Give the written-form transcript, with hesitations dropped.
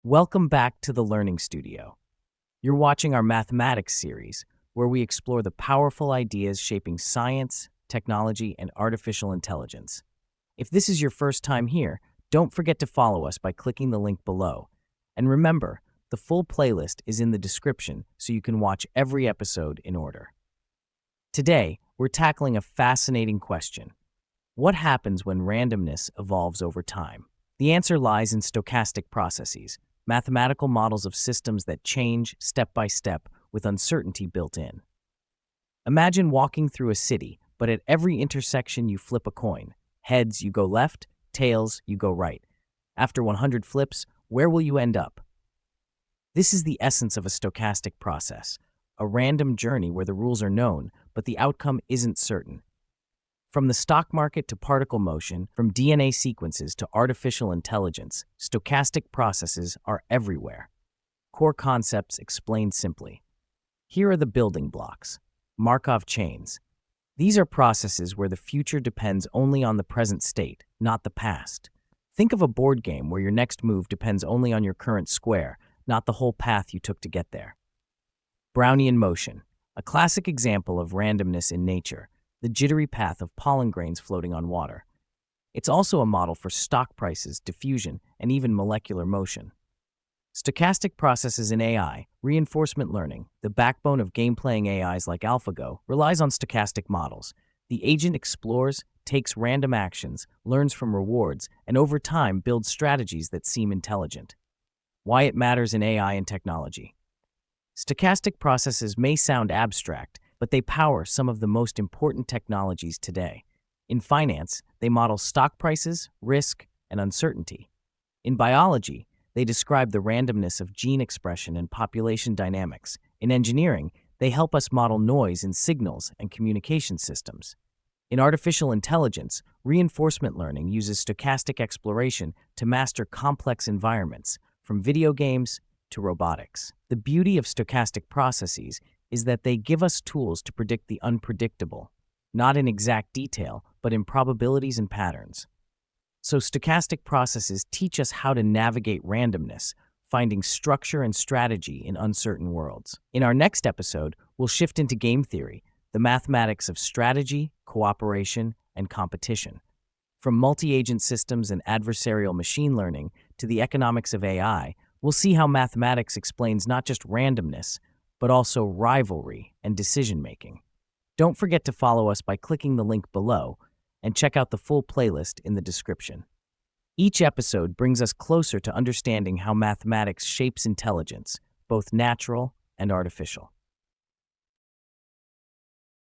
Welcome back to the Learning Studio. You're watching our mathematics series, where we explore the powerful ideas shaping science, technology, and artificial intelligence. If this is your first time here, don't forget to follow us by clicking the link below. And remember, the full playlist is in the description so you can watch every episode in order. Today, we're tackling a fascinating question. What happens when randomness evolves over time? The answer lies in stochastic processes, mathematical models of systems that change step by step with uncertainty built in. Imagine walking through a city, but at every intersection you flip a coin. Heads, you go left; tails, you go right. After 100 flips, where will you end up? This is the essence of a stochastic process, a random journey where the rules are known, but the outcome isn't certain. From the stock market to particle motion, from DNA sequences to artificial intelligence, stochastic processes are everywhere. Core concepts explained simply. Here are the building blocks. Markov chains. These are processes where the future depends only on the present state, not the past. Think of a board game where your next move depends only on your current square, not the whole path you took to get there. Brownian motion. A classic example of randomness in nature, the jittery path of pollen grains floating on water. It's also a model for stock prices, diffusion, and even molecular motion. Stochastic processes in AI, reinforcement learning, the backbone of game-playing AIs like AlphaGo, relies on stochastic models. The agent explores, takes random actions, learns from rewards, and over time builds strategies that seem intelligent. Why it matters in AI and technology. Stochastic processes may sound abstract, but they power some of the most important technologies today. In finance, they model stock prices, risk, and uncertainty. In biology, they describe the randomness of gene expression and population dynamics. In engineering, they help us model noise in signals and communication systems. In artificial intelligence, reinforcement learning uses stochastic exploration to master complex environments, from video games to robotics. The beauty of stochastic processes is that they give us tools to predict the unpredictable, not in exact detail, but in probabilities and patterns. So stochastic processes teach us how to navigate randomness, finding structure and strategy in uncertain worlds. In our next episode, we'll shift into game theory, the mathematics of strategy, cooperation, and competition. From multi-agent systems and adversarial machine learning to the economics of AI, we'll see how mathematics explains not just randomness, but also rivalry and decision-making. Don't forget to follow us by clicking the link below and check out the full playlist in the description. Each episode brings us closer to understanding how mathematics shapes intelligence, both natural and artificial.